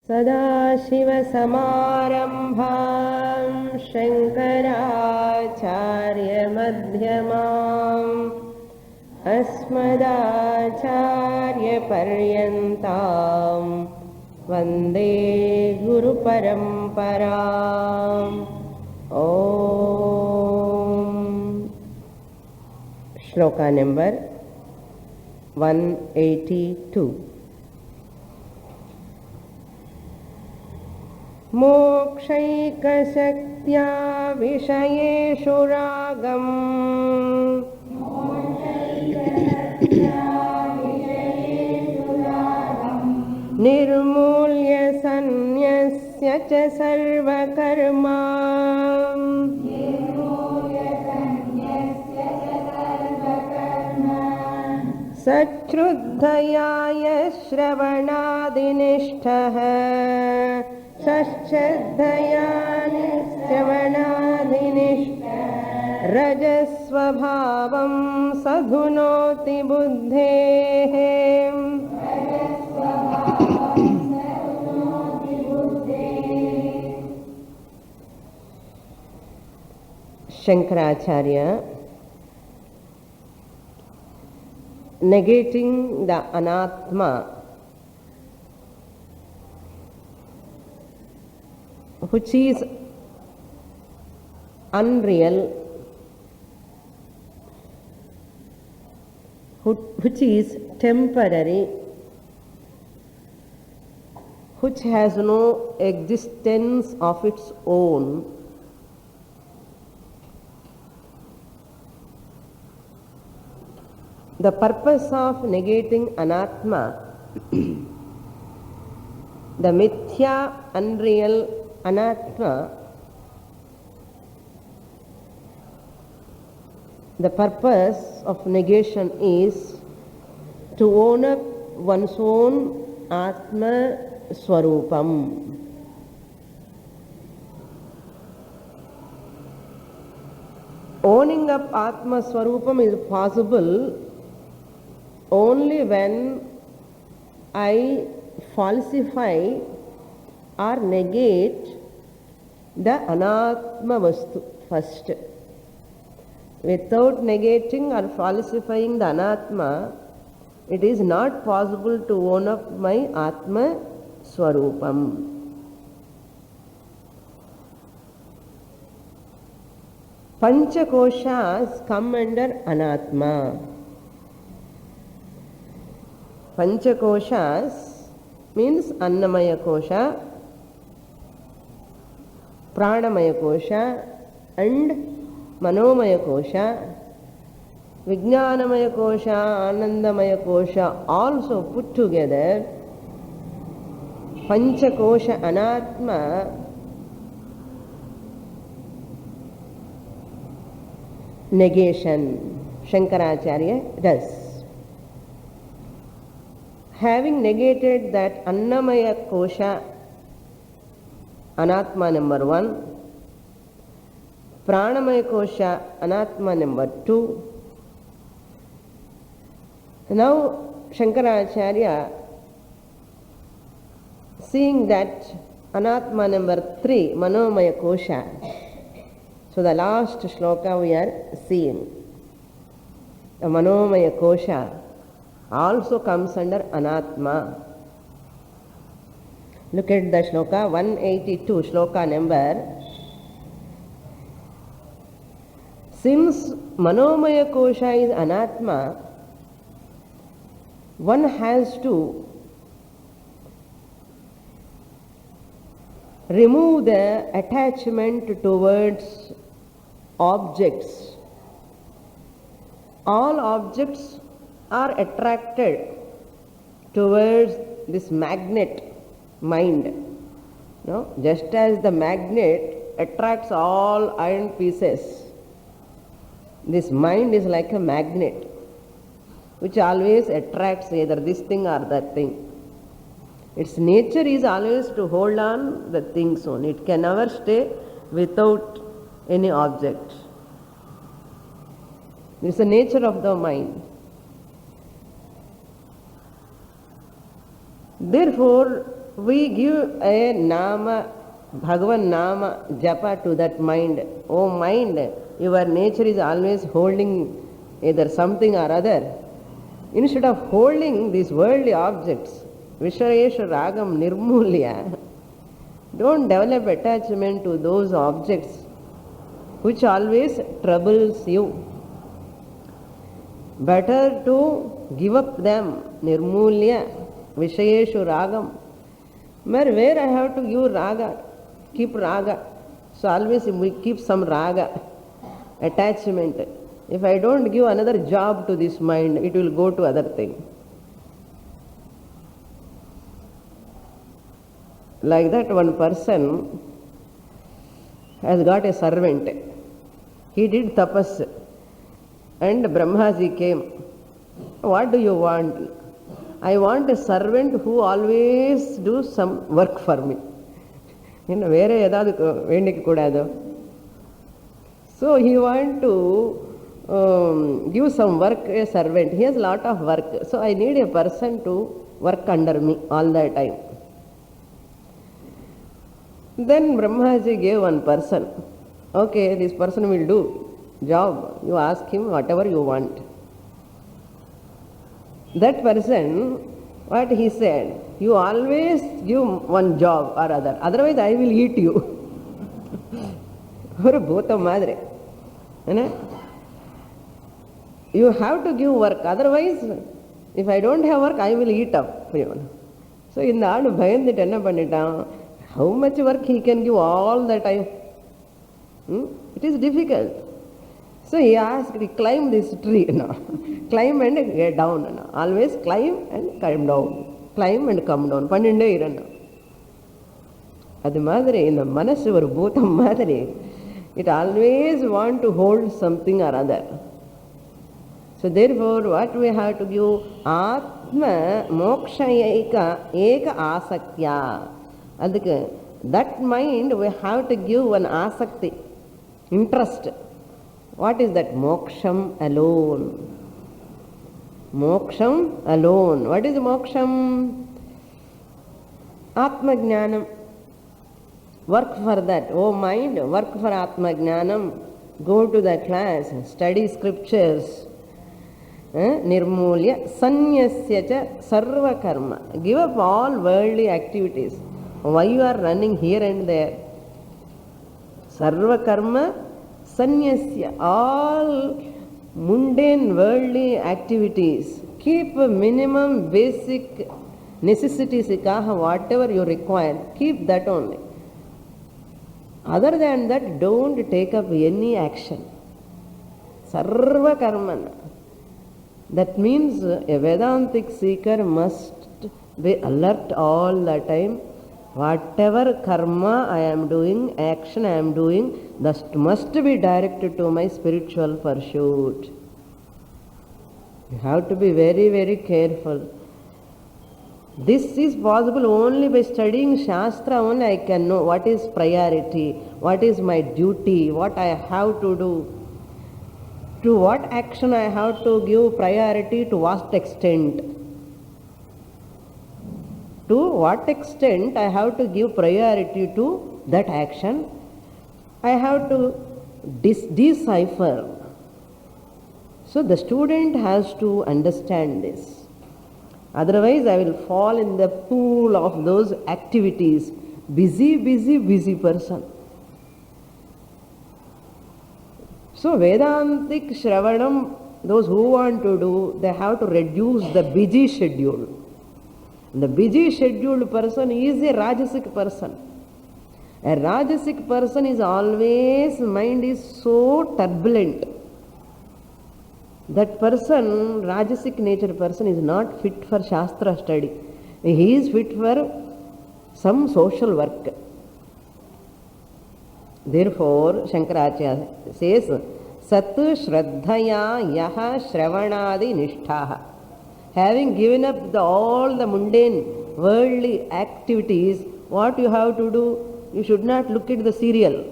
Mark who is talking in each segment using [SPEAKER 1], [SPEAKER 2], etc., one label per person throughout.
[SPEAKER 1] सदाशिवसमारम्भां शङ्कराचार्यमध्यमाम् अस्मदाचार्यपर्यन्तां वन्दे गुरुपरम्पराम्। ॐ श्लोका नंबर 182। मोक्षैकशक्त्या विषयेषु रागम् निर्मूल्य सन्न्यस्य च सर्वकर्मा सच्छ्रद्धया श्रवणादिनिष्ठः सच्छ्रद्धया श्रवणादिनिष्ठः रजस्वभावं सधुनोति बुद्धेः। Shankaracharya, negating the anatma, which is unreal, which is temporary, which has no existence of its own, the purpose of negating anatma, the mithya, unreal anatma, the purpose of negation is to own up one's own atma swarupam. Owning up atma swarupam is possible only when I falsify or negate the anatma vastu first. Without negating or falsifying the anatma, it is not possible to own up my atma swarupam. Panchakoshas come under anatma. Panchakoshas means Annamaya Kosha, Pranamaya Kosha and Manomaya Kosha, Vijnanamaya Kosha, Anandamaya Kosha also put together. Panchakosha Anatma negation Shankaracharya does. Having negated that Annamaya Kosha, Anatma number 1, Pranamaya Kosha, Anatma number 2, now Shankaracharya, seeing that Anatma number 3, Manomaya Kosha, so the last shloka we are seeing, the Manomaya Kosha also comes under anatma. Look at the shloka 182, shloka number. Since Manomaya Kosha is anatma, one has to remove the attachment towards objects. All objects are attracted towards this magnet mind. No? Just as the magnet attracts all iron pieces, this mind is like a magnet which always attracts either this thing or that thing. Its nature is always to hold on the things only. It can never stay without any object. It's the nature of the mind. Therefore, we give a nama, Bhagavan Nama, Japa to that mind. Oh mind, your nature is always holding either something or other. Instead of holding these worldly objects, Vishayesha Ragam Nirmulya, don't develop attachment to those objects which always troubles you. Better to give up them, Nirmulya, Vishayeshu Ragam. Where I have to give raga, keep raga. So always we keep some raga, attachment. If I don't give another job to this mind, it will go to other thing. Like that, one person has got a servant. He did tapas and Brahmaji came. What do you want? I want a servant who always do some work for me. Vere edadu vendikku kodadu. So he want to give some work, a servant. He has lot of work. So I need a person to work under me all the time. Then Brahmaji gave one person. Okay, this person will do job. You ask him whatever you want. That person, what he said, you always give one job or other, otherwise I will eat you. Or both of madre. You have to give work, otherwise if I don't have work, I will eat up. So in the adu bhayandit enna pannitan, how much work he can give all the time? It is difficult. So he asked, climb this tree. No. Climb and get down. No. Always climb and come down. Climb and come down. Panninde irana. Adu madre, in the manasu or bhutam madre, it always want to hold something or other. So therefore, what we have to give? Atma moksha eka asakya. That mind we have to give one asakti, interest. What is that? Moksham alone. Moksham alone. What is moksham? Atma Jnanam. Work for that. Oh mind, work for Atma Jnanam. Go to the class, study scriptures. Nirmulya sanyasya cha sarva karma. Give up all worldly activities. Why you are running here and there? Sarva karma sanyasya. All mundane worldly activities. Keep a minimum basic necessities, whatever you require. Keep that only. Other than that, don't take up any action. Sarva karmana. That means a Vedantic seeker must be alert all the time. Whatever karma I am doing, action I am doing, that must be directed to my spiritual pursuit. You have to be very, very careful. This is possible only by studying Shastra. Only I can know what is priority, what is my duty, what I have to do. To what action I have to give priority, to what extent. To what extent I have to give priority to that action. I have to decipher. So the student has to understand this. Otherwise I will fall in the pool of those activities. Busy person. So Vedantic Shravanam, those who want to do, they have to reduce the busy schedule. The busy scheduled person is a Rajasic person. A Rajasic person is always, mind is so turbulent. That person, Rajasic nature person, is not fit for Shastra study. He is fit for some social work. Therefore, Shankaracharya says, Sat Shraddhaya Yaha Shravanadi Nishthaha. Having given up all the mundane, worldly activities, what you have to do? You should not look at the serial.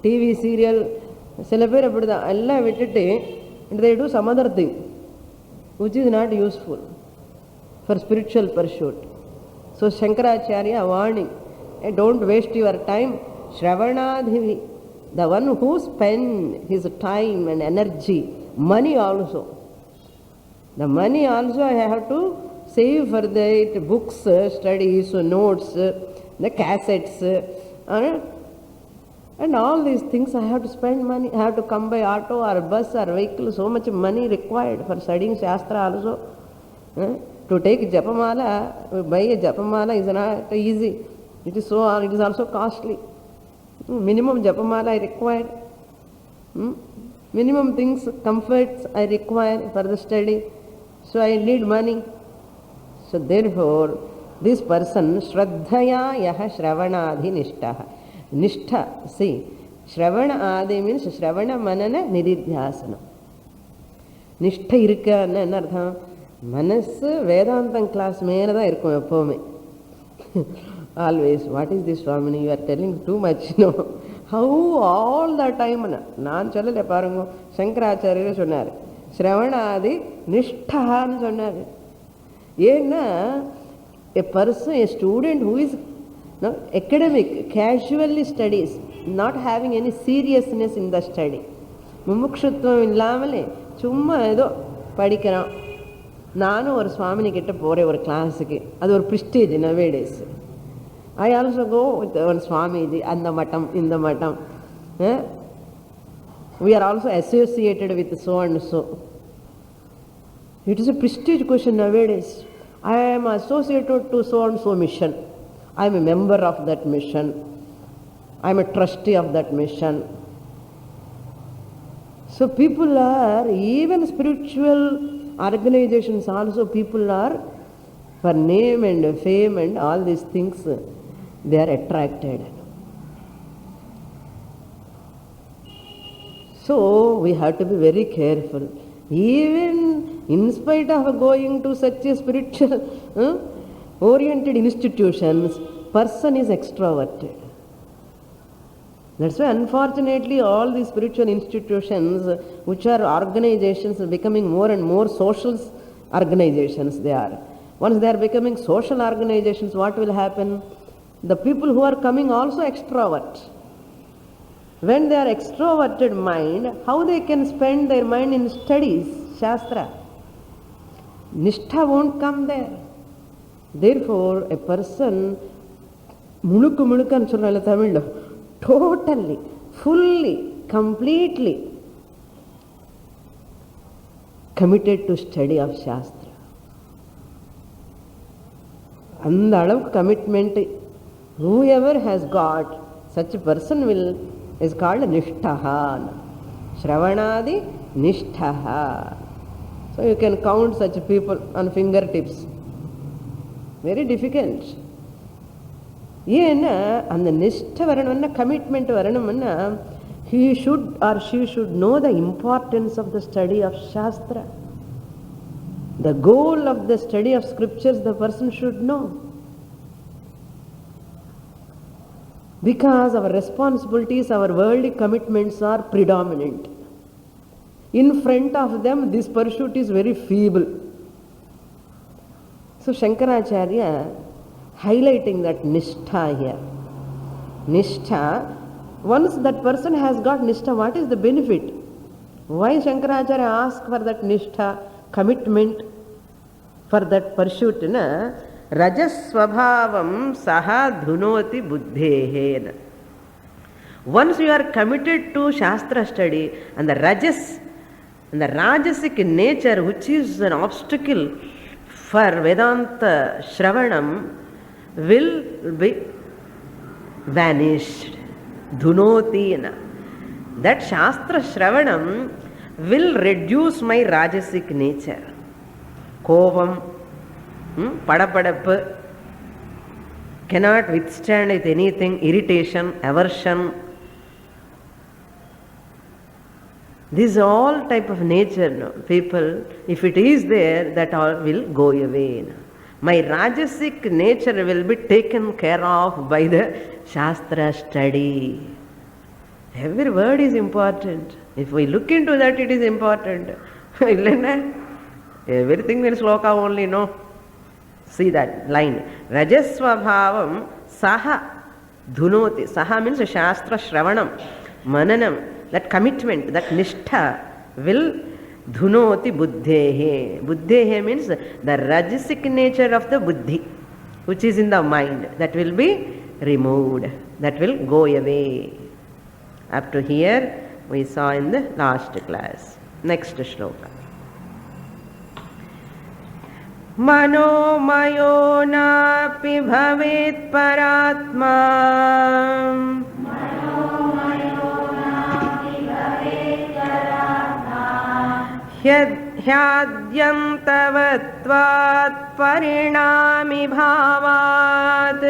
[SPEAKER 1] TV serial, they do some other thing, which is not useful for spiritual pursuit. So Shankaracharya warning, don't waste your time. Shravanadhivi, the one who spends his time and energy, money also. The money also I have to save for the books, studies, notes, the cassettes, and all these things I have to spend money. I have to come by auto or bus or vehicle. So much money required for studying Shastra also. To take Japamala, buy a Japamala is not easy. It is also costly. Minimum Japamala I require. Minimum things, comforts I require for the study. So I need money. So therefore, this person, Shraddhaya Yaha Shravanadhi Nishtaha. Nishtha, see, Shravana Adi means Shravana Manana Nididhyasana. Nishtha irukka enna artham? Manassu Vedantam class mele da irukum eppome. Always, what is this Swamini? You are telling too much, no? How all the time? Naan sollala parungo. Shankaracharya sonnaru. Shravanadi Nishtha sonnaru. Yena a person, a student who is academic, casually studies, not having any seriousness in the study. Mumukshutvam illamale summa edo padikran. Nanu or Swamini kitta pore or class ku. Adu or prestige nowadays. I also go with one Swamiji and the matam, in the matam. We are also associated with so and so. It is a prestige question nowadays. I am associated to so and so mission. I am a member of that mission. I am a trustee of that mission. So people are, even spiritual organizations also, people are, for name and fame and all these things, they are attracted. So we have to be very careful. Even in spite of going to such a spiritual oriented institutions, person is extroverted. That's why unfortunately all these spiritual institutions, which are organizations, are becoming more and more social organizations they are. Once they are becoming social organizations, what will happen? The people who are coming also extrovert. When they are extroverted mind, how they can spend their mind in studies, Shastra? Nishtha won't come there. Therefore, a person, totally, fully, completely committed to study of Shastra. And the commitment, whoever has got, such a person is called Nishtha. Shravanadi Nishtha. So you can count such people on fingertips. Very difficult. And the Nishtha varanamana, commitment varanamana, he should or she should know the importance of the study of Shastra. The goal of the study of scriptures the person should know. Because our responsibilities, our worldly commitments are predominant. In front of them, this pursuit is very feeble. So Shankaracharya highlighting that Nishtha here. Nishtha, once that person has got Nishtha, what is the benefit? Why Shankaracharya asked for that Nishtha, commitment for that pursuit? Rajas Swabhavam Saha Dhunoti Buddhehena. Once you are committed to Shastra study, and the Rajas and the Rajasic nature, which is an obstacle for Vedanta Shravanam, will be vanished. Dhunotina. That Shastra Shravanam will reduce my Rajasic nature. Kovam, Padapadapu, cannot withstand with anything, irritation, aversion. This is all type of nature, no? People, if it is there, that all will go away. No? My Rajasic nature will be taken care of by the Shastra study. Every word is important. If we look into that, it is important. Everything in sloka only, no? See that line. Rajasvabhavam saha dhunoti. Saha means shastra shravanam, mananam. That commitment, that nishtha will dhunoti buddhehe. Buddhehe means the rajasic nature of the buddhi, which is in the mind. That will be removed. That will go away. Up to here we saw in the last class. Next shloka. Manomayo napi bhavet paratma ह्याद्यन्तवत्वात् परिणामि भावात्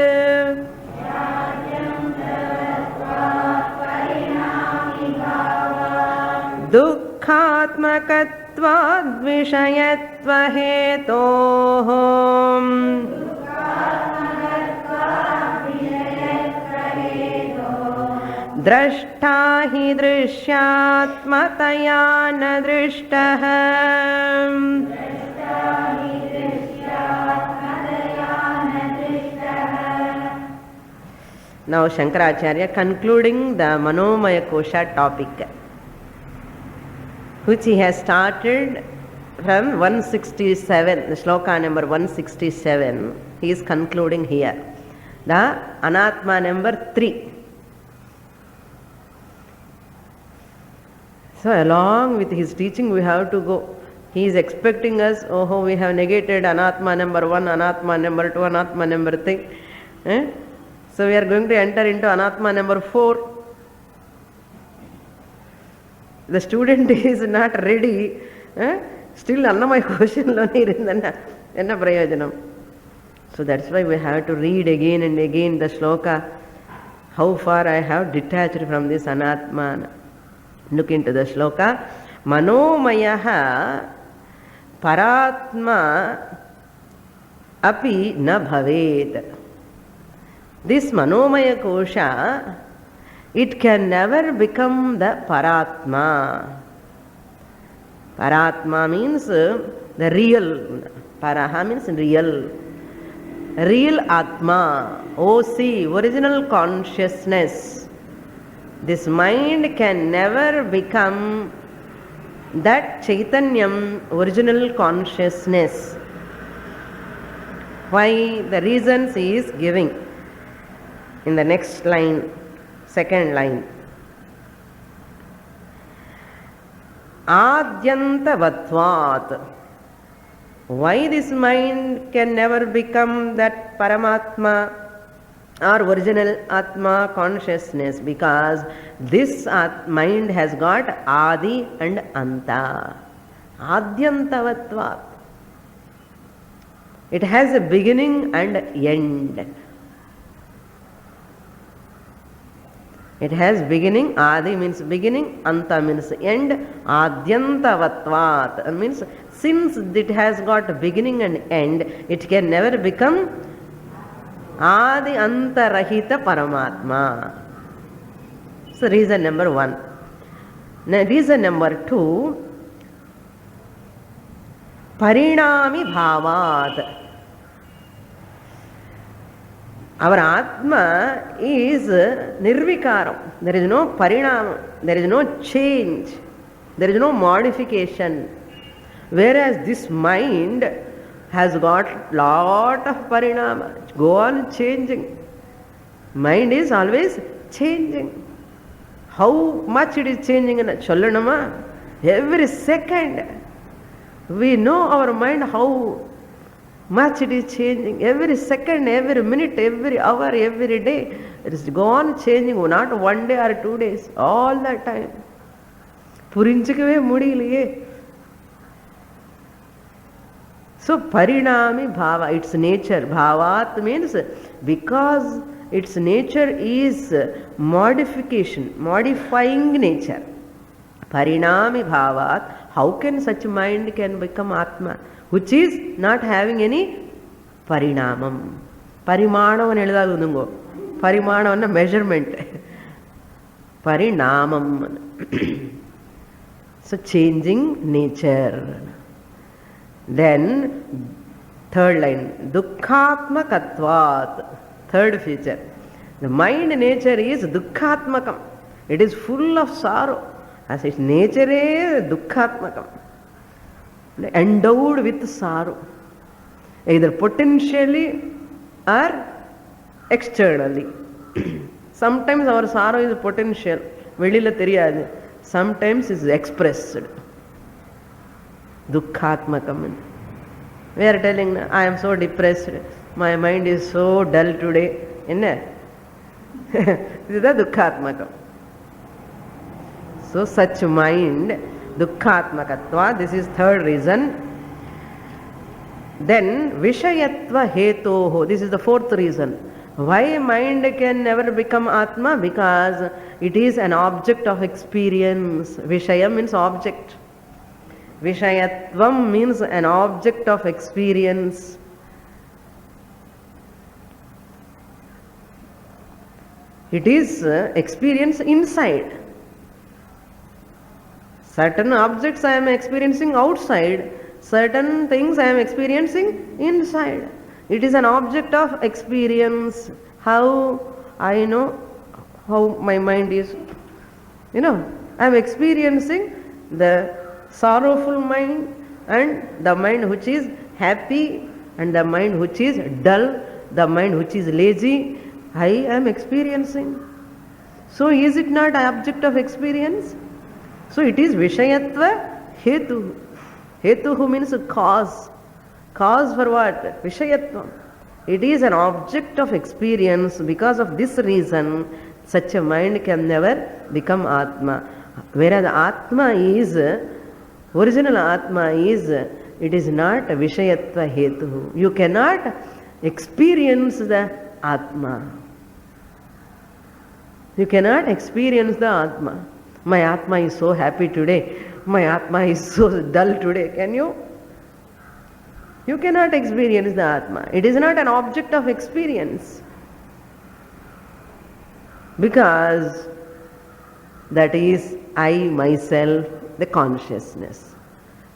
[SPEAKER 1] दुःखात्मकत्वाद् विषयत्वहेतोः द्रष्टा हि दृश्यात्मतया न दृष्टः. Now Shankaracharya concluding the Manomaya Kosha topic, which he has started from 167, the shloka number 167. He is concluding here. The Anatma number 3. So along with his teaching we have to go. He is expecting us, oh, we have negated Anatma number 1, Anatma number 2, Anatma number 3. So we are going to enter into Anatma number 4. The student is not ready. Still Annamaya question lone irundanna enna prayojanam. So that's why we have to read again and again the shloka. How far I have detached from this Anatma. Look into the shloka. Manomayaha paratma api na bhavet. This Manomaya Kosha, it can never become the Paratma. Paratma means the real. Paraha means real. Real Atma, OC, original consciousness. This mind can never become that Chaitanyam, original consciousness. Why? The reasons he is giving in the next line, second line. Adyantavatvat. Why this mind can never become that Paramatma or original Atma consciousness? Because this mind has got Adi and Anta. Adyantavatvat. It has a beginning and end. It has beginning, Adi means beginning, Anta means end, Adyantavatvat means since it has got beginning and end, it can never become Adi Anta Rahita Paramatma. So reason number 1. Now reason number 2, Parinami Bhavat. Our Atma is Nirvikaram. There is no Parinama, there is no change, there is no modification. Whereas this mind has got lot of Parinama, go on changing. Mind is always changing. How much it is changing in Chollanama? Every second. We know our mind how much it is changing. Every second, every minute, every hour, every day. It is gone changing, not one day or 2 days, all the time. Purinchikave mudiliye. So Parinami Bhava, its nature. Bhavat means because its nature is modification, modifying nature. Parinami Bhavat, how can such mind can become Atma? Which is not having any Parinamam. Parimanam and eludadungo. Parimanam and measurement. Parinamam. So changing nature. Then Third line, dukkhatmakatvat. Third feature. The mind nature is dukkhatmakam. It is full of sorrow. As its nature is dukkhatmakam. Endowed with sorrow. Either potentially or externally. Sometimes our sorrow is potential. வெளியில தெரியாது. Sometimes is expressed. Dukkhatmakam. We are telling, I am so depressed. My mind is so dull today. This is the dukkhatmakam. So such mind, dukkhatmakatva, this is third reason. Then vishayatva hetoho, this is the fourth reason. Why mind can never become Atma? Because it is an object of experience. Vishaya means object. Vishayatvam means an object of experience. It is experience inside. Certain objects I am experiencing outside, certain things I am experiencing inside. It is an object of experience. How I know how my mind is? I am experiencing the sorrowful mind and the mind which is happy and the mind which is dull, the mind which is lazy. I am experiencing. So is it not an object of experience? So it is Vishayatva Hetu. Hetu means cause. Cause for what? Vishayatva. It is an object of experience. Because of this reason, such a mind can never become Atma. Whereas Atma is, original Atma is, it is not Vishayatva Hetu. You cannot experience the Atma. You cannot experience the Atma. My Atma is so happy today. My Atma is so dull today. Can you? You cannot experience the Atma. It is not an object of experience. Because that is I, myself, the consciousness.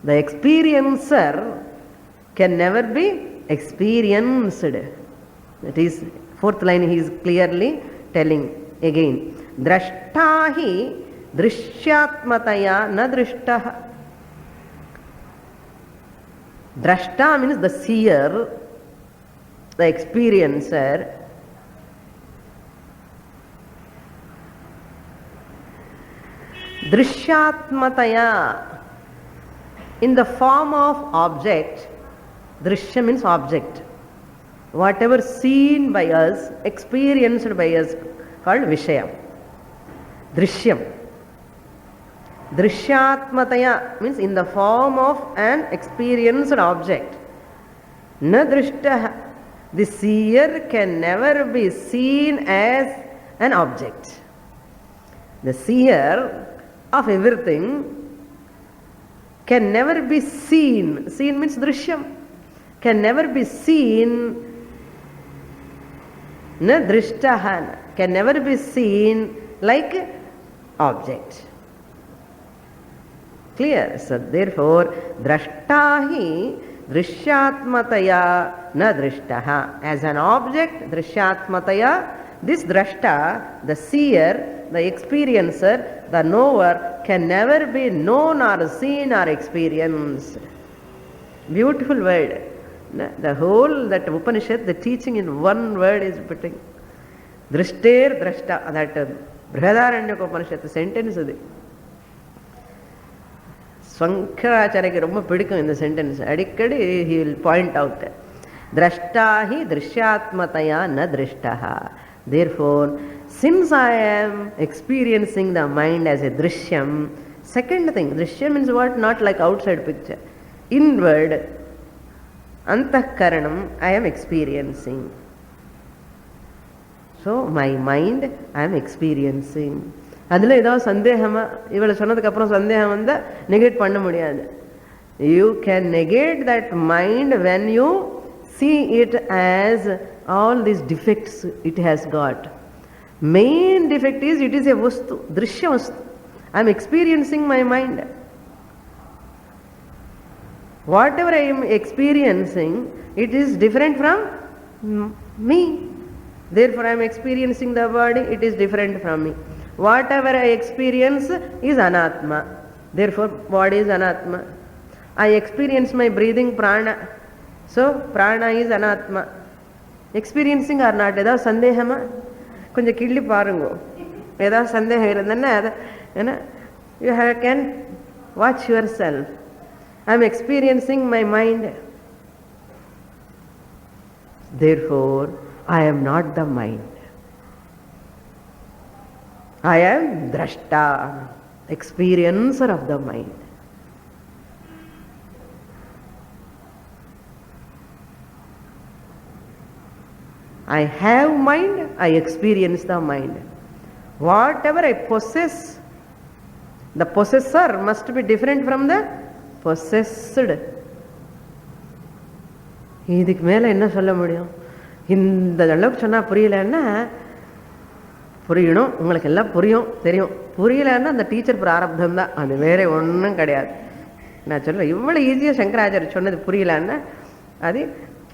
[SPEAKER 1] The experiencer can never be experienced. That is, fourth line he is clearly telling again. Drashtahi drishyatmataya na drishtaha. Drashta means the seer, the experiencer. Drishyatmataya, in the form of object. Drishya means object. Whatever seen by us, experienced by us, called Vishaya. Drishyam. Drishyatmataya means in the form of an experienced object. Na drishtaha. The seer can never be seen as an object. The seer of everything can never be seen. Seen means drishyam. Can never be seen. Na drishtaha. Can never be seen like object. Clear? So therefore, drashtahi drishyatmataya na drishtaha. As an object, drishyatmataya, this drashta, the seer, the experiencer, the knower, can never be known or seen or experienced. Beautiful word. The whole that Upanishad, the teaching in one word is putting. Drishter drashta, that Brihadaranyaka Upanishad, the sentence is it. Shankaracharya romba pidikkum in the sentence. Adikadi he will point out. Drashtahi drishyatmataya na drishtaha. Therefore, since I am experiencing the mind as a drishyam, second thing, drishyam means what? Not like outside picture. Inward, antahkaranam, I am experiencing. So, my mind I am experiencing. அதில் ஏதாவது சந்தேகமா இவளை சொன்னதுக்கு அப்புறம் சந்தேகம் வந்தா negate பண்ண முடியாது. You can negate that mind when you see it as all these defects it has got. Main defect is it is a vastu, drishya vastu. I am experiencing my mind. Whatever I am experiencing, it is different from me. Therefore, I am experiencing the body, it is different from me. Whatever I experience is anatma. Therefore, body is anatma. I experience my breathing prana. So, prana is anatma. Experiencing or not, ஏதாவது சந்தேகமா? கொஞ்சம் கிள்ளி பாருங்க. ஏதாவது சந்தேகம் இருந்ததுன்னா அதை you can watch yourself. I am experiencing my mind. Therefore, I am not the mind. I am drashta, experiencer of the mind. I have mind, I experience the mind. Whatever I possess, the possessor must be different from the possessed. இதுக்கு மேலே என்ன சொல்ல முடியும்? இந்த அளவுக்கு சொன்னால் புரியலன்னா புரியணும், உங்களுக்கு எல்லாம் புரியும் தெரியும். புரியலன்னா அந்த டீச்சர் பிராரப்தம் தான், அது வேற ஒன்றும் கிடையாது. நான் சொல்கிறேன் இவ்வளோ ஈஸியாக சங்கராச்சாரிய சொன்னது புரியலன்னா அது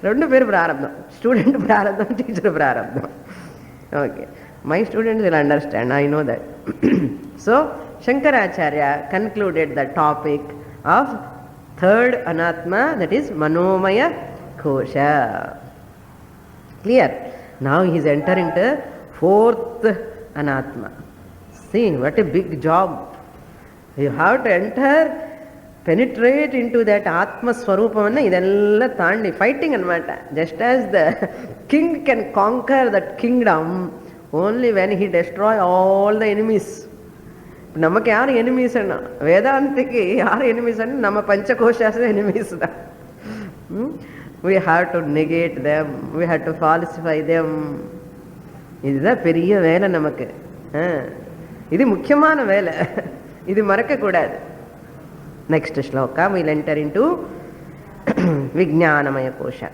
[SPEAKER 1] ரெண்டு பேர் பிராரப்தம், ஸ்டூடெண்ட் பிராரப்தம், டீச்சர் பிராரப்தம். Okay, my students will understand, I know that. So, Shankaracharya concluded the topic of third anatma, that is Manomaya Kosha. Clear? Now he is entering to fourth anatma. See, what a big job. You have to enter, penetrate into that Atma Swarupam, idella thandi, fighting anamata. Just as the king can conquer that kingdom only when he destroy all the enemies. நமக்கு யார் enemies என்ன? வேதாந்திக்கு யார் enemies என்ன? நம்ம பஞ்சகோஷாஸ் enemies தான். We have to negate them, we have to falsify them. இதுதான் பெரிய வேலை நமக்கு. இது முக்கியமான வேலை, இது மறக்க கூடாது. Next shloka we will enter into Vijnanamaya Kosha.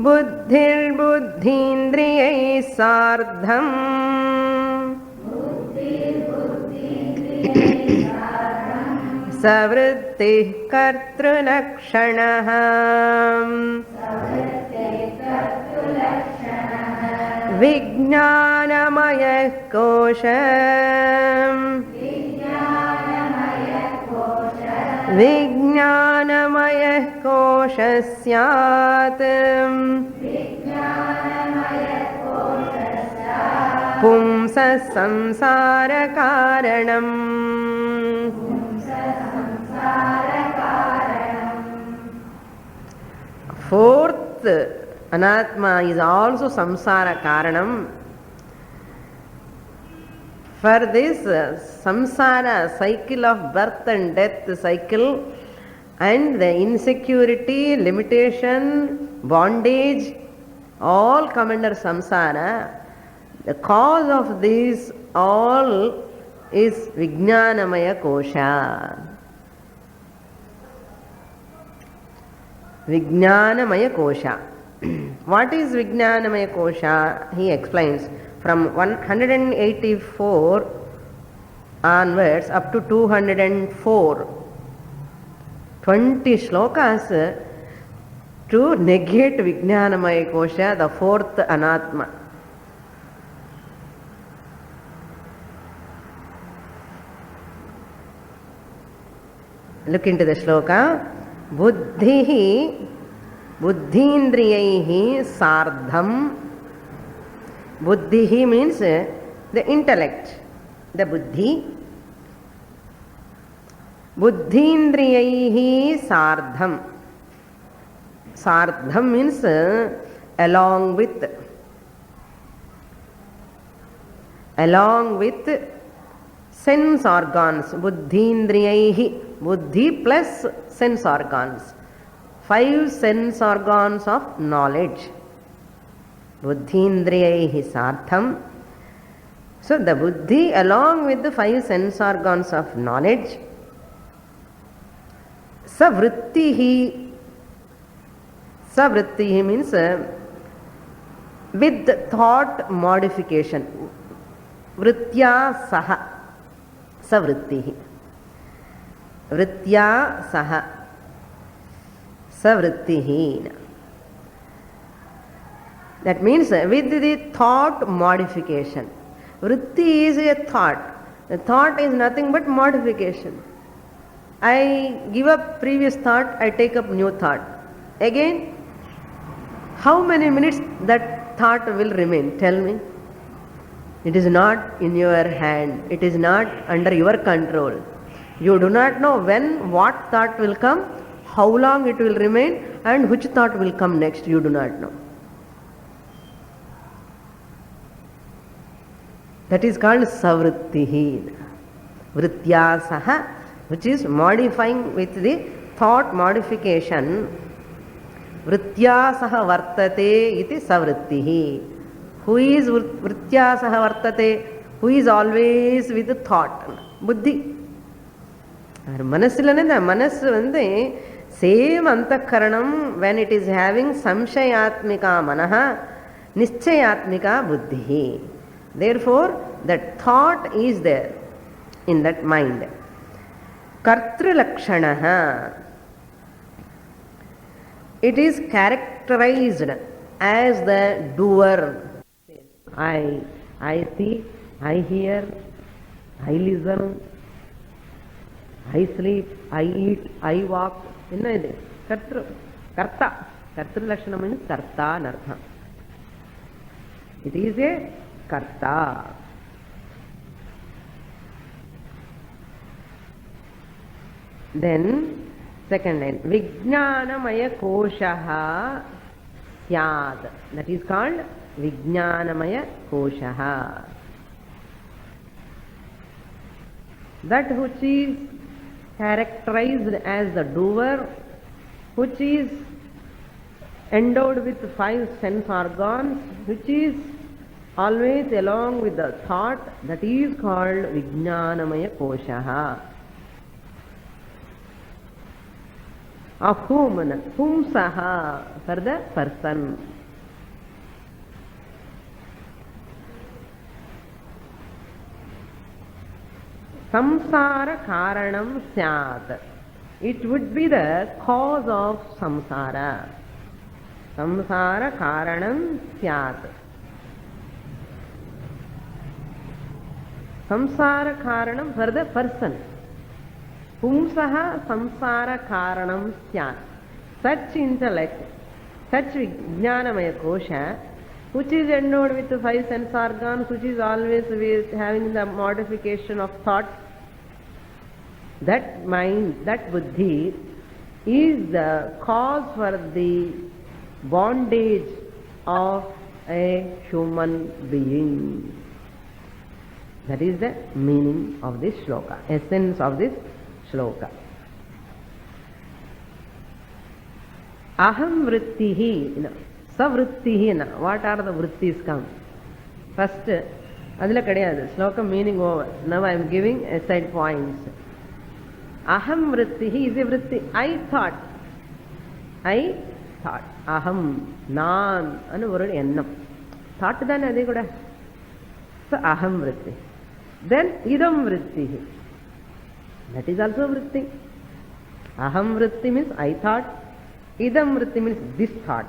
[SPEAKER 1] Buddhir buddhindriyai sardham savrittih kartrulashanah Vijnanamaya Kosha Vijnanamaya Kosha Syat Pumsa Samsara Karanam. Fourth anatma is also samsara karanam. For this samsara cycle of birth and death cycle and the insecurity, limitation, bondage, all come under samsara. The cause of this all is Vijnanamaya Kosha. Vijnanamaya Kosha. What is Vijnanamaya Kosha? He explains from 184 onwards up to 204. 20 shlokas to negate Vijnanamaya Kosha, the fourth anatma. Look into the shloka. Buddhihi buddhindriyaihi sardham. Buddhihi means the intellect, the buddhi. Buddhindriyaihi sardham. Sardham means along with. Along with sense organs. Buddhindriyaihi. Buddhi plus sense organs. 5 sense organs of knowledge. Buddhindriyaihi sardham. So the buddhi along with the 5 sense organs of knowledge. Savrittihi. Savrittihi means with thought modification. Vrittya saha. Savrittihi. vrittya saha savrittihi. That means with the thought modification. Vritti is a thought. The thought is nothing but modification. I give up previous thought, I take up new thought. Again, how many minutes that thought will remain? Tell me. It is not in your hand. It is not under your control. You do not know when, what thought will come, how long it will remain, and which thought will come next. You do not know. That is called savrittihi. Vrittya saha, which is modifying with the thought modification. Vrittya saha vartate iti savrittihi. Who is vrittya saha vartate? Who is always with the thought? Buddhi. Manassilane the manassu vande same antakaranam when it is having samshayatmika manaha nischayatmika buddhi. Therefore, that thought is there in that mind. Kartru lakshanaha. It is characterized as the doer. I see, I hear, I listen, I sleep, I eat, I walk. Kartru. Karta. Kartru lakshana means karta anartha. It is a karta. Then, second line. Vijnanamaya koshaha syad. That is called Vijnanamaya koshaha. That which is characterized as the doer, which is endowed with 5 sense organs, which is always along with the thought, that is called Vijnanamaya koshaha. Of whom? Whom saha, for the person. Samsara karanam syat. It would be the cause of samsara. Samsara karanam syat. Samsara karanam for the person. Pumsaha samsara karanam syat. Such intellect, such Vijnanamaya kosha, which is endowed with 5 sense organs, which is always having the modification of thought, that mind, that buddhi, is the cause for the bondage of a human being. That is the meaning of this shloka, essence of this shloka. Aham vrittihi, savrittihi. What are the vrittis come? First, adila kadiyadu. Shloka meaning over. Now I am giving aside points. Aham vrittihi is a vritti. I thought. I thought. Aham, nan, anu word ennam. Thought dhan adi kuda. So aham vritti. Then idam vrittihi. That is also vritti. Aham vritti means I thought. Idam vritti means this thought.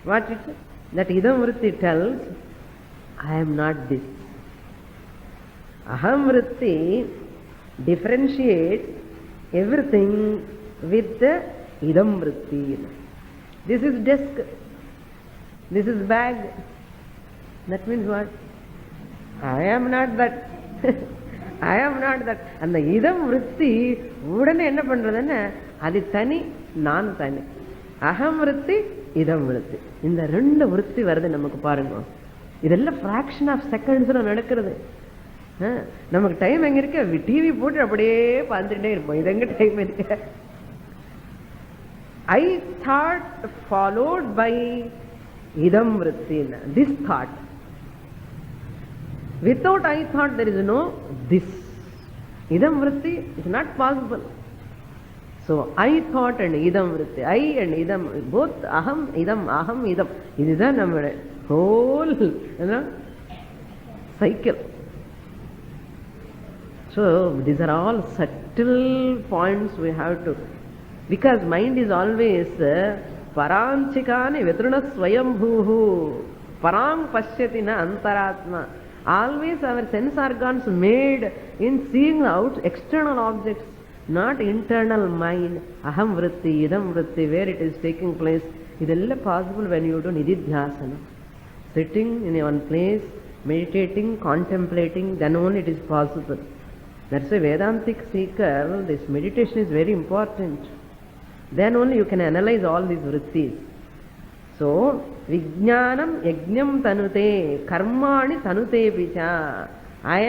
[SPEAKER 1] What it is? That idam vritti tells, I am not this. Aham vritti differentiates everything with the idam vritti. This is desk. This is bag. That means what? I am not that. I am not that. And the idam vritti udane enna pandradana adi tani naan tani. Aham vritti idam vritti. In the rendu vritti varudhu namakku paarenga. Idella fraction of seconds la nadakkuradhu. நமக்கு time எங்க இருக்கு? TV போட்டு அப்படியே பார்த்துட்டே இருப்போம். இது எங்க time இருக்கு? I thought followed by idam vritti. This thought. Without I thought there is no this. Idam vritti is not possible. So I thought and idam vritti. I and idam, both aham, idam. இதுதான் நம்மளோட whole cycle. So these are all subtle points we have to, because mind is always paranchikani vitruna swayambhuhu parang pashyati na antaratma. Always our sense organs made in seeing out external objects, not internal mind. Aham vritti, idam vritti, where it is taking place. Idella possible when you do nididhyasana. Sitting in one place, meditating, contemplating, then only it is possible. That's why Vedantic seeker, this meditation is very important. Then only you can analyze all these vrittis. So, Vijnanam yajnam tanute, karmani tanute picha. I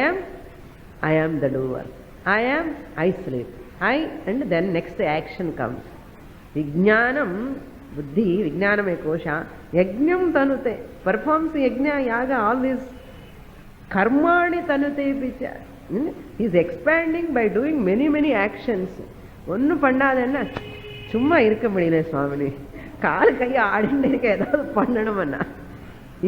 [SPEAKER 1] am the doer. I sleep. And then next action comes. Vijnanam, buddhi, vijnanam ekosha, yajnam tanute, performs yajna, yaga, all these karmani tanute picha. He is expanding by doing many actions. Onnu pannadanna, summa irukka mudiyala Swamini. கால் கையை ஆடிட்டு இருக்க ஏதாவது பண்ணணும்னா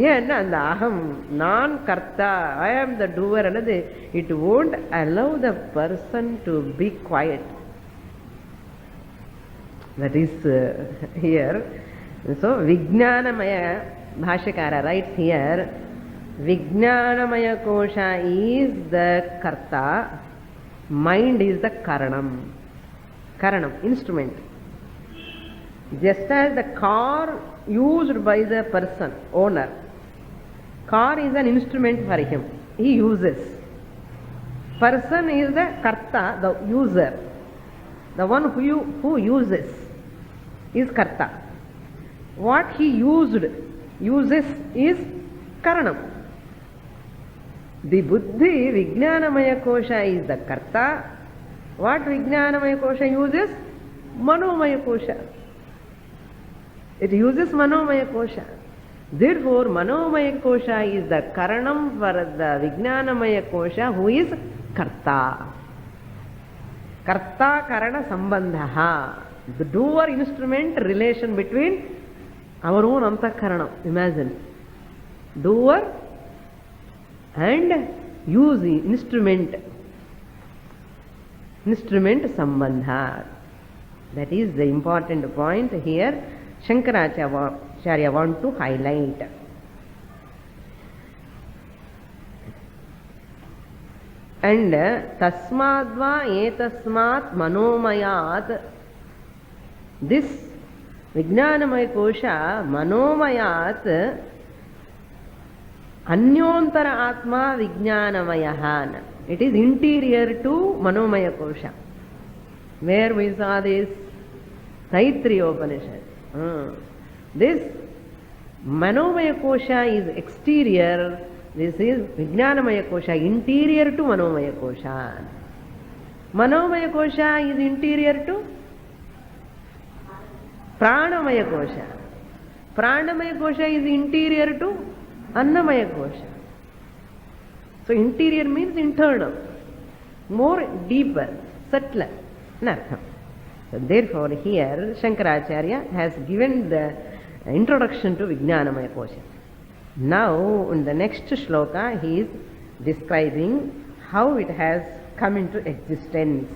[SPEAKER 1] ஏன்னா அந்த அகம் நான் கர்த்தா ஐ ஆம் த டூவர் அல்லது it won't allow the person to be quiet. That is here. So Vijnanamaya, Bhashyakara writes here, Vijnanamaya kosha is the karta, mind is the karanam, instrument. Just as the car used by the person, owner, car is an instrument for him, he uses. Person is the karta, the user, the one who uses is karta. What he uses is karanam. The buddhi, Vijnanamaya kosha is the karta. What Vijnanamaya kosha uses? Manomaya kosha. It uses Manomaya kosha. Therefore, Manomaya kosha is the karanam for the Vijnanamaya kosha, who is karta. Karta karana sambandha. The doer instrument relation between our own antakaranam. Imagine. Doer and using instrument sambandha. That is the important point here Shankaracharya want to highlight. And tasmadva etasmat manomayat, this Vijnanamaya kosha manomayat anyontara atma vijnanamayahan. It is interior to Manomaya kosha. Where we saw this? Taittiriya Upanishad. This Manomaya kosha is exterior. This is Vijnanamaya kosha, interior to Manomaya kosha. Manomaya kosha is interior to Pranamaya kosha. Pranamaya kosha is interior to Annamaya kosha. So interior means internal, more deeper, subtler. So therefore here Shankaracharya has given the introduction to Vijnanamaya kosha. Now in the next shloka he is describing how it has come into existence.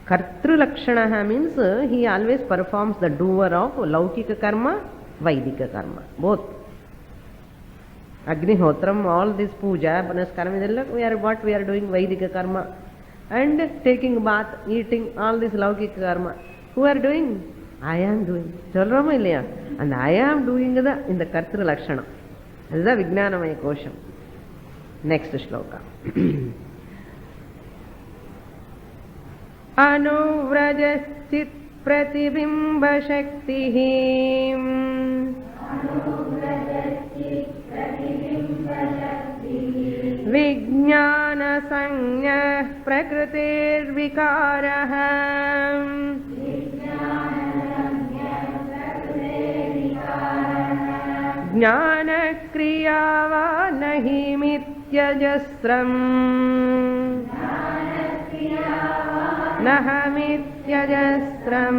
[SPEAKER 1] Kartru Lakshanaha means he always performs the doer of Laukika karma, Vaidika karma, both. Agnihotram, all this puja, Panaskaram, what we are doing, Vaidika karma. And taking bath, eating, all this Laukika karma. Who are doing? I am doing. And I am doing in the Kartru Lakshana. This is the Vijnanamaya kosham. Next shloka. Anuvrajachit pratibimba shakti Vijnana sanya prakritir vikaraha Jnana kriyava nahi mityajasram Nahamityajasram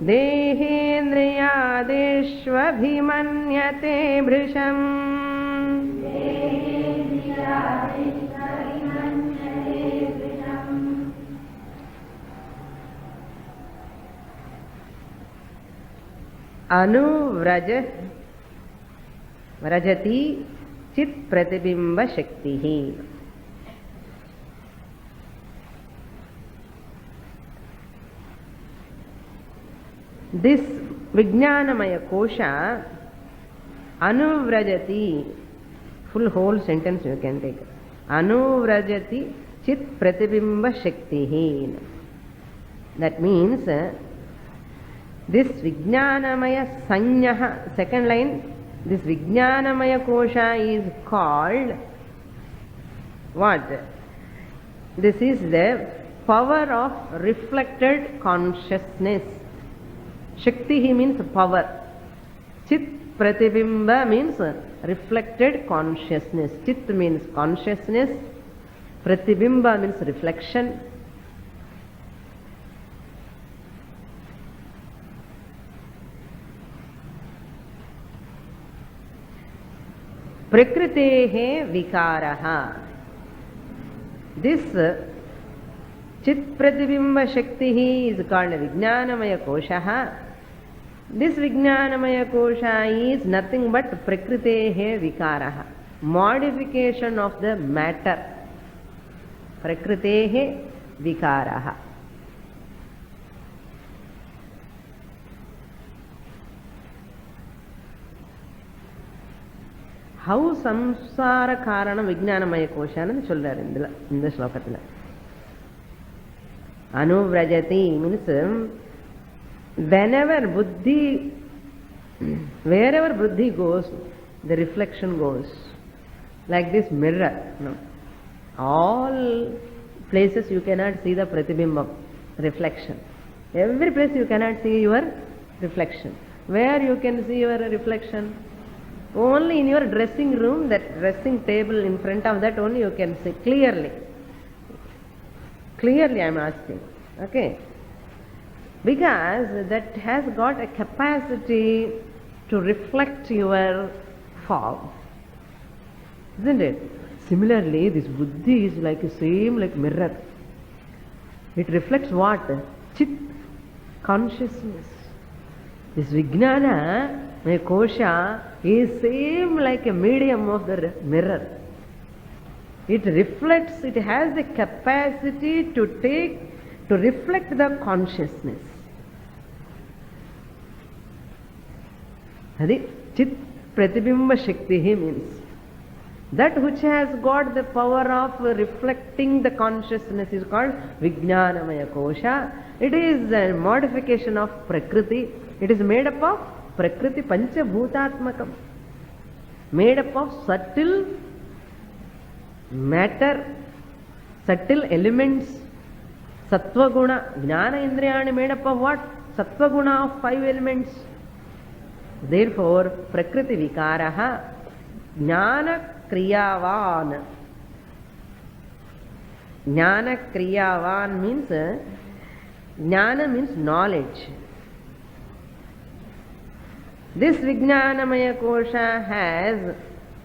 [SPEAKER 1] Dehendriyadeshvabhimanyate bhrisham Anuvrajati chit pratibimba shaktihi. This Vijnanamaya Kosha Anuvrajati, full whole sentence you can take. Anuvrajati chit pratibimba shaktihi. That means this Vijnanamaya Sanyaha, second line, this Vijnanamaya Kosha is called what? This is the power of reflected consciousness. Shakti means power. Chit pratibimba means reflected consciousness. Chit means consciousness. Pratibimba means reflection. Prakritehe vikaraha. This Chit Pratibimba Shakti is called Vijnanamaya Kosha. This Vijnanamaya Kosha is nothing but Prakritehe vikaraha, modification of the matter. Prakritehe vikaraha. How samsara karana Vijnanamaya Kosha nu sollar in the shlokathila. Anuvrajati means whenever buddhi, wherever buddhi goes, the reflection goes. Like this mirror. No? All places you cannot see the pratibimba, reflection. Every place you cannot see your reflection. Where you can see your reflection? Only in your dressing room, that dressing table in front of that only you can see clearly. Clearly I am asking. Okay. Because that has got a capacity to reflect your form. Isn't it? Similarly, this buddhi is like the same like mirror. It reflects what? Chit, consciousness. This Vijnana, my kosha, is same like a medium of the mirror. It reflects, it has the capacity to reflect the consciousness. Adi Chit Pratibimba Shakti means that which has got the power of reflecting the consciousness is called Vijnanamaya Kosha. It is a modification of Prakriti. It is made up of Prakriti Pancha Bhutatmakam, made up of subtle matter, subtle elements, Sattva Guna. Jnana Indriyani made up of what? Sattva Guna of 5 elements. Therefore, Prakriti Vikaraha Jnana Kriyavan. Jnana Kriyavan means, Jnana means knowledge. This Vijnanamaya Kosha has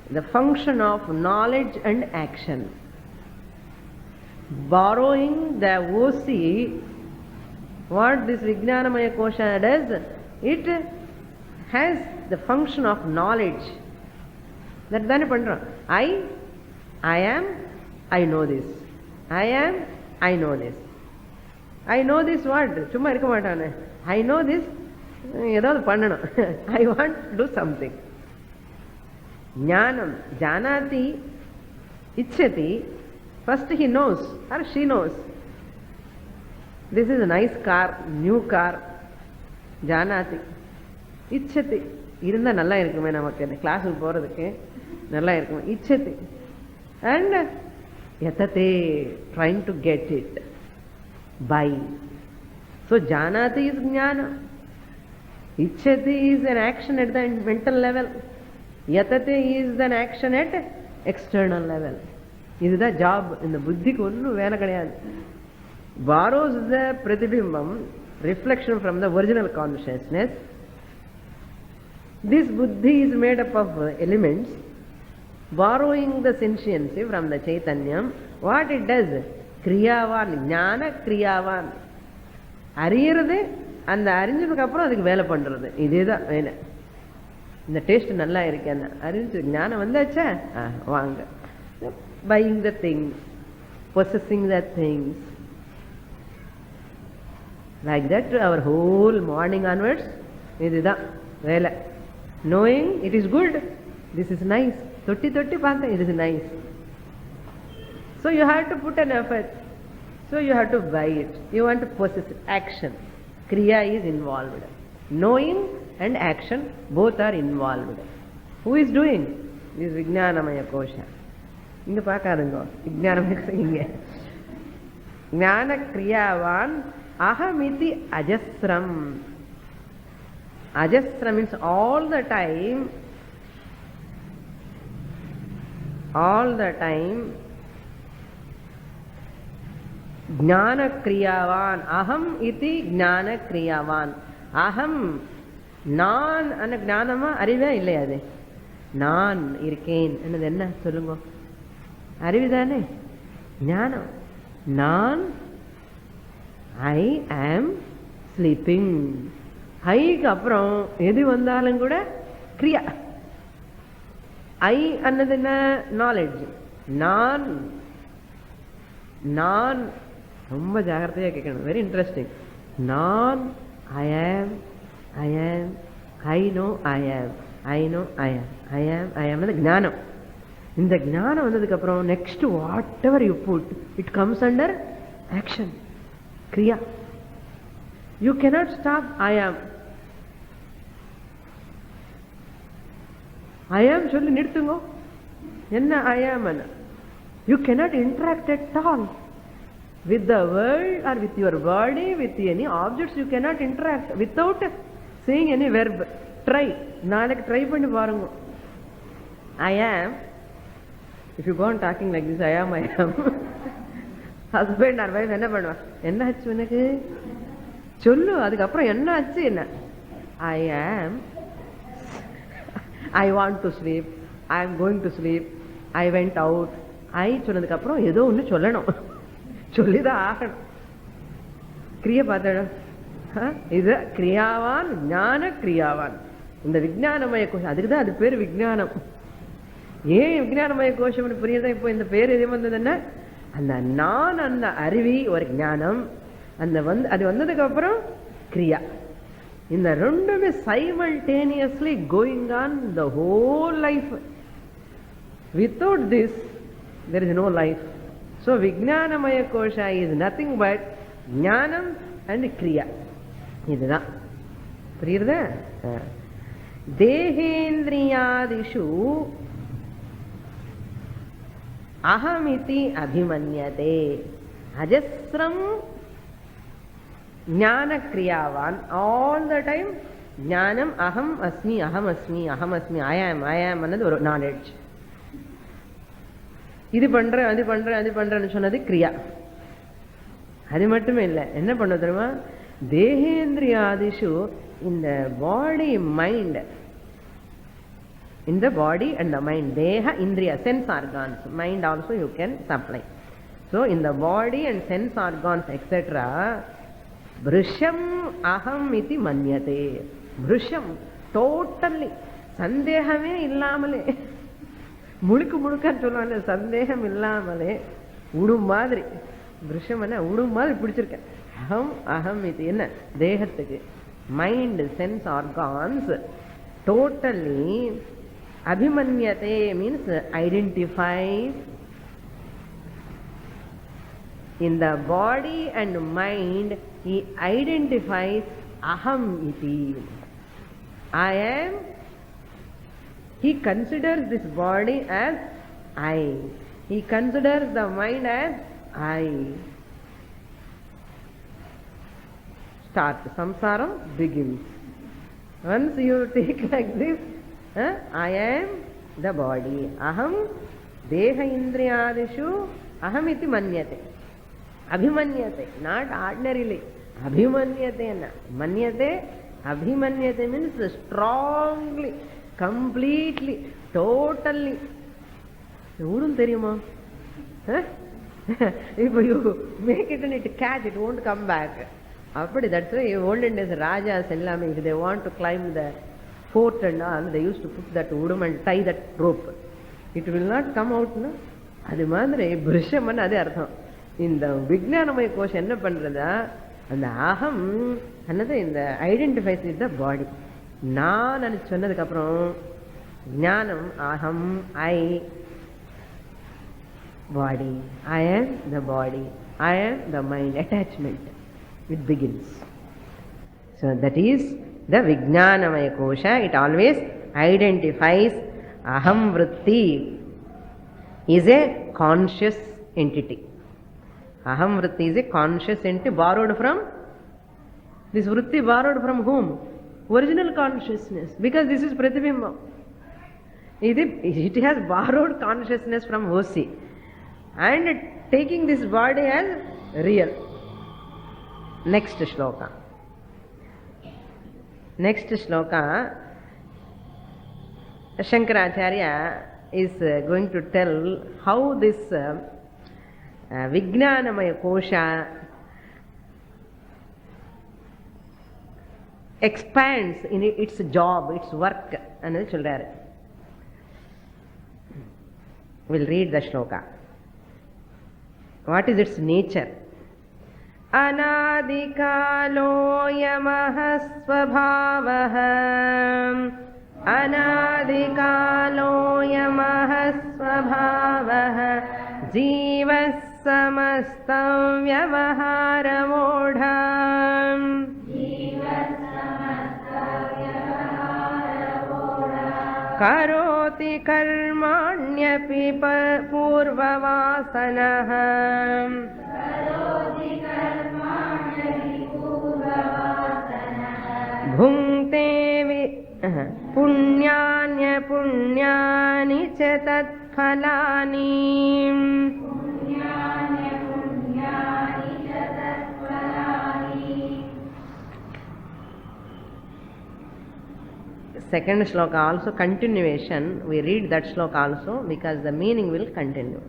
[SPEAKER 1] the function of knowledge and action. Borrowing the OC, what this Vijnanamaya Kosha does, it has the function of knowledge. That is pandra. I am, I know this. I am, I know this. I know this what? Chumma irukka maatane. I know this. Edavadhu pandanum. I want to do something. Jnanam, janati, ichchati. First he knows or she knows. This is a nice car, new car. Janati. Ichchati. Irundha nalla irukume namakku class ku poradhukku nalla irukume. Ichchati. And yatate, trying to get it. By. So janati is jnana. Ichchati is an action at the mental level. Yatate is an action at external level. This is the job in the buddhi konnu vela kadiyadu. Borrows the pratibhimbam, reflection from the original consciousness. This buddhi is made up of elements, borrowing the sentiency from the chaitanyam. What it does? Kriyavan, jnana kriyavan. Ariyirade, அந்த அறிஞ்சதுக்கு அப்புறம் அதுக்கு வேலை பண்றது. இதேதான் வேலை. இந்த taste நல்லா இருக்கு, அந்த அறிஞ்சு ஞானம் வந்தாச்சா, வாங்க. Buying the things, possessing the things, like that our whole morning onwards. இதுதான் வேலை. knowing it is good, this is nice, தொட்டி தொட்டி பார்த்தேன், it is nice, so you have to put an effort, so you have to buy it, you want to possess it. Action, kriya is involved. Knowing and action both are involved. Who is doing this? Vijnanamaya kosha. இங்க பார்க்காதுங்க, விஜயானமய இங்க. ஞான கிரியாவான் அகமிதி அஜஸ்ரம். Ajasra means all the time, jnana kriyavan. Aham iti jnana kriyavan. Aham, நான் அந்த ஞானமா அறிவே இல்லையா? அது நான் இருக்கேன் என்னது என்ன சொல்லுங்க? அறிவுதானே ஞானம். நான் ஐ ஆம் ஸ்லீப்பிங். ஐக்கு அப்புறம் எது வந்தாலும் கூட கிரியா. ஐ அன்னது என்ன? நாலேஜ். நான் நான் ரொம்ப ஜாகிரதையா கேட்கணும். Very interesting. நான் ஐ am, I am, I know I am, I know I am, I am, ஐ ஆம் ஞானம். இந்த ஞானம் வந்ததுக்கு அப்புறம் next whatever you put it comes under action, கிரியா. You cannot stop I am. I am சொல்லி நிறுத்துங்க. என்ன I am? You cannot interact at all with the world or with your body, with any objects. You cannot interact without saying any verb. Try. நாளைக்கு try பண்ணி பாருங்க. I am. If you go on talking like this, I am, I am. Husband or wife என்ன பண்ணுவா? என்ன ஆச்சு உனக்கு சொல்லு. அதுக்கப்புறம் என்ன ஆச்சு? என்ன? I am, I want to sleep, I am going to sleep, I went out. I சொன்னதுக்கு அப்புறம் ஏதோ ஒன்று சொல்லணும், சொல்லிதான் ஆகணும். கிரியை பார்த்த இது கிரியாவான், ஞான கிரியாவான். இந்த விஞ்ஞானமய கோஷம், அதுக்கு தான் அது பேர் விஞ்ஞானம். ஏன் விஞ்ஞானமய கோஷம் புரியுதா? இப்போ இந்த பேர் எது வந்ததுன்னா, அந்த நான், அந்த அருவி ஒரு ஞானம், அந்த அது வந்ததுக்கு அப்புறம் கிரியா. இந்த ரெண்டுமே simultaneously going on the whole life. Without this there is no life. So Vijnanamaya Kosha is nothing but ஞானம் and kriya. இதுதான் புரியுதா? தேகேந்திரியாதிஷு அஹமிதி அபிமன்யதே. அஜஸ்ரம் ஞான கிரியாவான். ஆல் த டைம் ஞானம். அகம் அஸ்மி, அகம் அஸ்மி, அகம் அஸ்மி, ஐ ஆம் அன்னது ஒரு நாலேஜ். இது பண்றேன், அது பண்றேன், அது பண்றேன்னு சொன்னது கிரியா. அது மட்டுமே இல்லை, என்ன பண்ண தெரியுமா? தேகேந்திரியாதிஷு, இந்த body mind, in the body and the mind. Deha, indriya, sense organs. Mind also you can supply. So in the body and sense organs etc. Brisham aham iti manyate. Brisham totally சந்தேகமே இல்லாமலே, முழுக்க முழுக்கான்னு சொல்லுவாங்க, சந்தேகம் இல்லாமலே உடும் மாதிரி. பிருஷம் என்ன உடும் மாதிரி பிடிச்சிருக்கேன். அகம் அகம் இது என்ன? தேகத்துக்கு, மைண்ட், சென்ஸ் ஆர்கான்ஸ் டோட்டலி. அபிமன்யதே means identifies. In the body and mind he identifies aham iti. I am. He considers this body as I. He considers the mind as I. Start. Samsaram begins. Once you take like this, I am the body. Aham deha indriyadishu aham iti manyate. Abhimanyate, not ordinarily. Abhimanyate na. Manyate, abhimanyate means strongly, completely, totally. Wouldn't தெரியுமா? If you make it and it catch, it won't come back. Appadi, that's why olden days Rajas ellame, if they want to climb the fort and all, they used to put that wood and tie that rope. It will not come out, no? அது மாதிரி புருஷமன் அதே அர்த்தம். இந்த விஞ்ஞானமய கோஷம் என்ன பண்றதா, அந்த அகம் என்னது இந்த ஐடென்டிஃபைஸ் வித் த பாடி. நான் சொன்னதுக்கு அப்புறம் ஞானம் அகம் ஐ பாடி, ஐ am the body, I am the mind, attachment, it begins. So that is the Vijnanamaya Kosha. It always identifies aham vritti is a conscious entity. Aham vritti is a conscious entity borrowed from, this vritti borrowed from whom? Original consciousness, because this is Pratibimba. It has borrowed consciousness from Hosi and taking this body as real. Next shloka. Next shloka, Shankaracharya is going to tell how this Vijnanamaya Kosha expands in its job, its work. We'll read the shloka. What is its nature? Anadikalo yamaha svabhavaha, anadikalo yamaha svabhavaha, jivas samastam vyavaharamodham, karoti karmanyapi purvavasanah, bhungte punyanya punyani cha tatphalani, second shloka also continuation. We read that shloka also because the meaning will continue.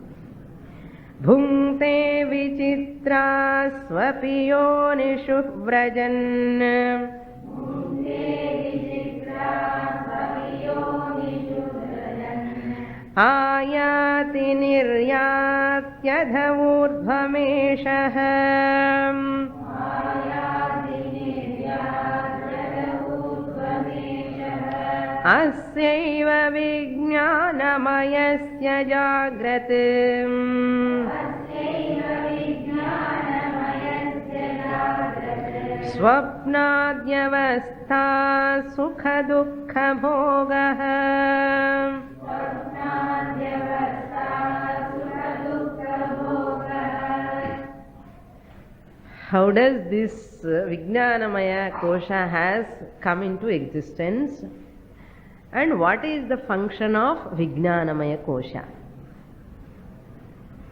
[SPEAKER 1] Bhungte vichitra swapiyo nishu vrajan, ayati niryatyadha urdhvameshah, asyaiva vijnanamayasya jagratim, swapnadyavastha sukha dukkha bhogah. How does this Vijnanamaya Kosha has come into existence, and what is the function of Vijnanamaya Kosha?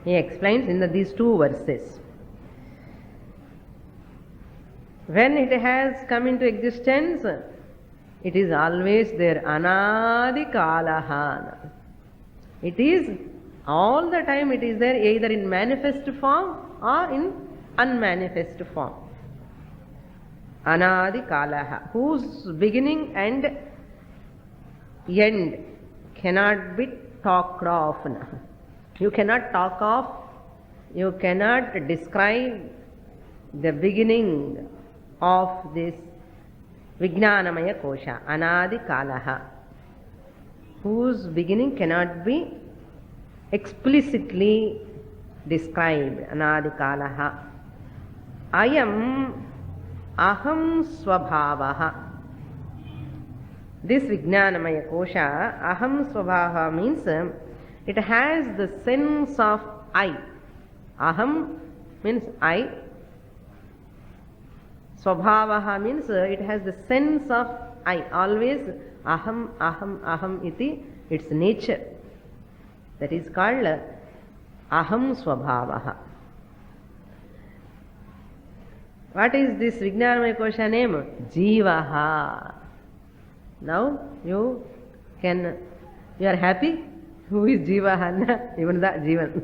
[SPEAKER 1] He explains in these two verses. When it has come into existence, it is always there, anadi kalaha. It is all the time, it is there either in manifest form or in unmanifest form. Anadi kalaha, whose beginning and end cannot be talked of. You cannot talk of, you cannot describe the beginning of this Vijnanamaya Kosha, Anadi Kalaha, whose beginning cannot be explicitly described. Anadi Kalaha. Ayam aham swabhavaha. This Vijnanamaya Kosha, aham swabhavaha, means it has the sense of I. Aham means I. Swabhavaha means it has the sense of I. Always aham, aham, aham iti, its nature. That is called aham swabhavaha. What is this Vijnanamaya Kosha name? Jivaha. Now you are happy? Who is Jivaha? Even that Jivan.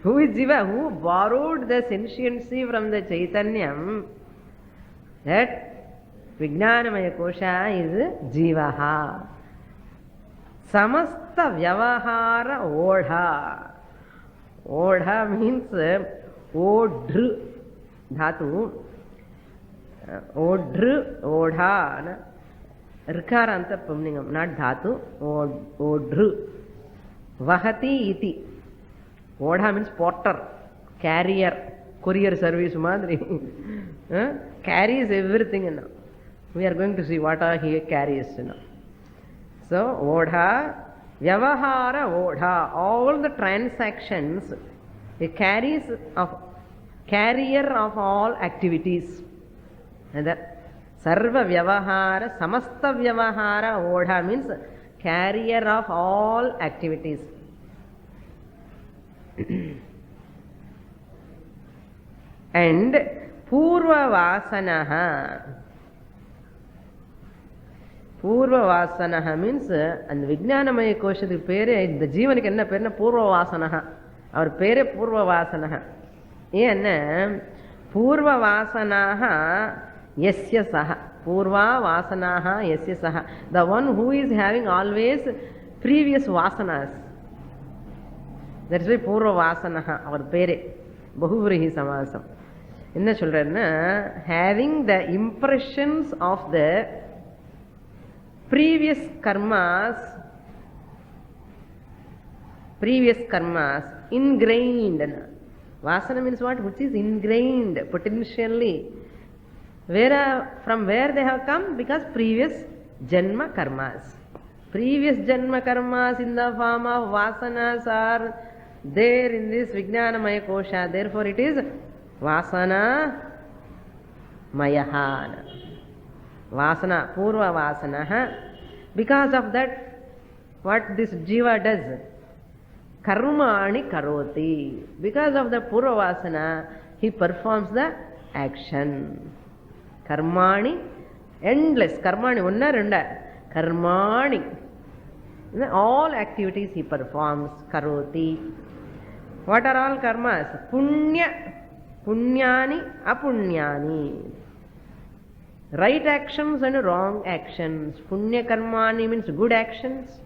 [SPEAKER 1] Who is Jiva? Who borrowed the sentiency from the Chaitanyam? That Vijnanamaya Kosha is Jivaha. Samasta Vyavahara Odha. Odha means Odr Dhatu. Odr Odha. Rikaranta Pumningam, not Dhatu. Odr. Vahati iti. Odha means porter, carrier, courier service madri. Carries everything. We are going to see what he carries. So, Odha, Vyavahara Odha, all the transactions, a carrier of all activities. And that Sarva Vyavahara, Samasta Vyavahara Odha means carrier of all activities. And Purva Vasanaha. Purva Vasanaha means, and Vijnanamaya Koshadhi pere, the Jivanik enna perna Purva Vasanaha. Our pere Purva Vasanaha. Enna Purva Vasanaha Yasya Saha. Purva Vasanaha Yasya Saha. The one who is having always previous Vasanas. That's why Purva Vasanaha, our pere. Bahuvrihi Samasam. Enna solrena, having the impressions of the previous karmas ingrained. Vasana means what? Which is ingrained potentially. From where they have come? Because previous Janma karmas. Previous Janma karmas in the form of Vasanas are there in this Vijnanamaya Kosha. Therefore it is Vasana Mayahana. Vasana, Purva Vasana. Because of that, what this Jiva does? Karmani Karoti. Because of the Purva Vasana, he performs the action. Karmani, endless. Karmani, onna renda. Karmani. All activities he performs. Karoti. What are all karmas? Punya. Punyani, apunyani. Right actions and wrong actions. Punya karmani means good actions.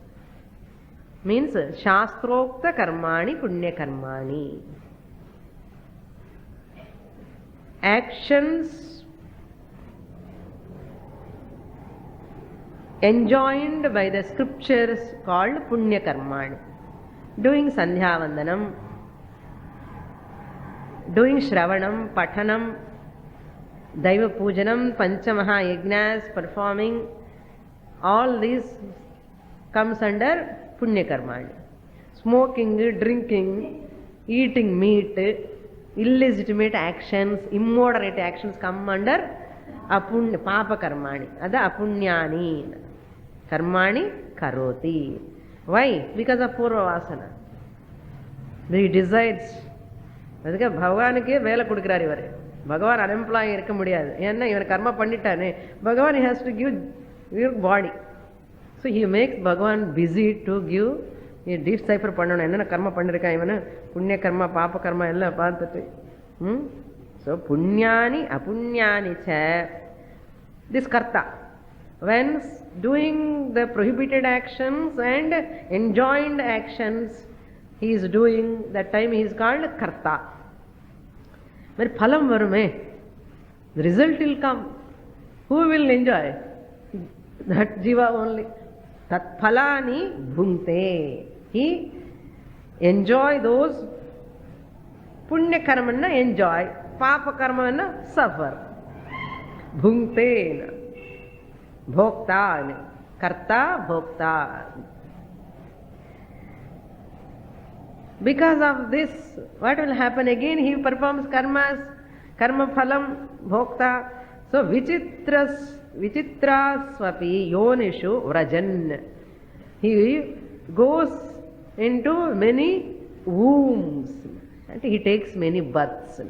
[SPEAKER 1] Means Shastrokta karmani, punya karmani. Actions enjoined by the scriptures called punya karmani. Doing Sandhya Vandanam, doing Shravanam, Pathanam, Daiva Pujanam, Panchamaha Yajnas, performing, all these comes under Punya Karmani. Smoking, drinking, eating meat, illegitimate actions, immoderate actions come under Apunya, Papa Karmani. Ada Apunyani. Karmani Karoti. Why? Because of Purva Vasana. He decides. அதுக்கு பகவானுக்கே வேலை கொடுக்குறார் இவர். பகவான் அன்எம்ப்ளாய் இருக்க முடியாது. ஏன்னா இவர் கர்மா பண்ணிட்டானே. பகவான் has to give your body. So he makes பகவான் பிஸி டு கிவ் டீசைஃபர் பண்ணணும். என்னென்ன கர்மா பண்ணியிருக்கான் இவனு, புண்ணிய கர்மா பாப்ப கர்மா எல்லாம் பார்த்துட்டு. ஸோ புண்ணியானி அபுண்ணியானி ச திஸ் கர்த்தா when doing the prohibited actions and enjoined actions he is doing, that time he is called karta. But phalam varume, the result will come. Who will enjoy? That jiva only. Tat phalani bhunte. He enjoy those punya karmanna enjoy, papa karmanna suffer. Bhunte na. Bhokta na. Karta bhokta. Because of this, what will happen again? He performs karmas, karma phalam, bhokta. So vichitrasvapi yonishu vrajan. He goes into many wombs and he takes many births.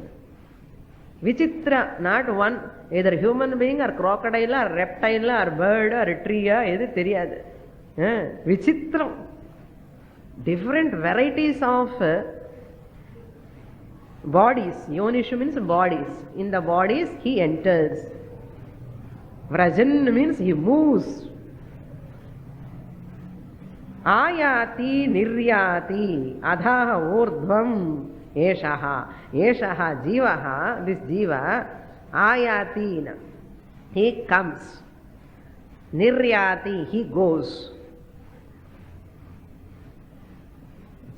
[SPEAKER 1] Vichitra, not one, either human being or crocodile or reptile or bird or tree, edu theriyadu. Vichitram. Different varieties of bodies. Yonishu means bodies. In the bodies he enters. Vrajan means he moves. Ayati niryati adhaha urdhvam eshaha. Eshaha jivaha, this jiva, ayatina, he comes. Niryati, he goes.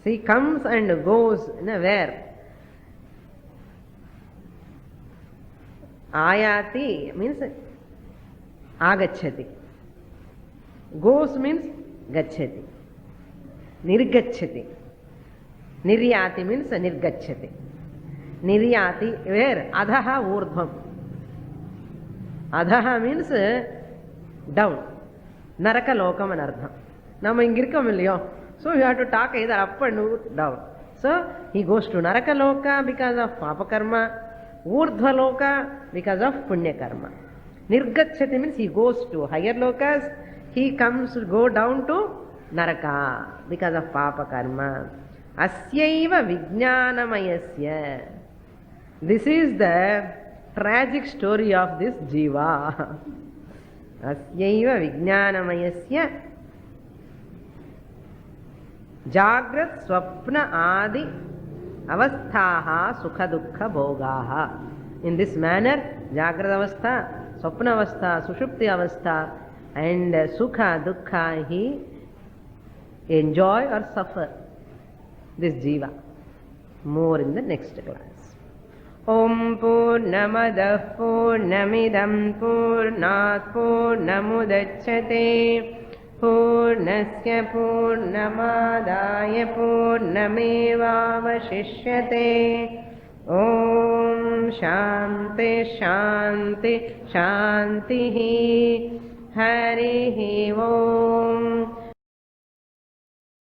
[SPEAKER 1] He comes and goes, where? Ayati means agacchati. Goes means gacchati. Nirgacchati. Niryati means nirgacchati. Niryati, where? Adhaha urdhvam. Adhaha means down. Naraka lokam anardham. Nama ingirkam illiyo. So you have to talk either up and down. So he goes to Naraka loka because of Papa karma, Urdhva loka because of Punya karma. Nirgacchati means he goes to higher lokas, he comes to go down to Naraka because of Papa karma. Asyaiva vijnanamayasya. This is the tragic story of this jiva. Asyaiva vijnanamayasya Jagrat Swapna Adi Avasthaha Sukha Dukkha Bhogaha. In this manner, Jagrat Avastha, Swapna Avastha, Sushupti Avastha and Sukha Dukkha he enjoy or suffer. This jiva. More in the next class. Om Purnamadah Purnamidam Purnat Purnamudachyate Purnasya Purnamadaya Purnamevavashishyate. Om Shanti Shanti Shantihi. Harihi Om.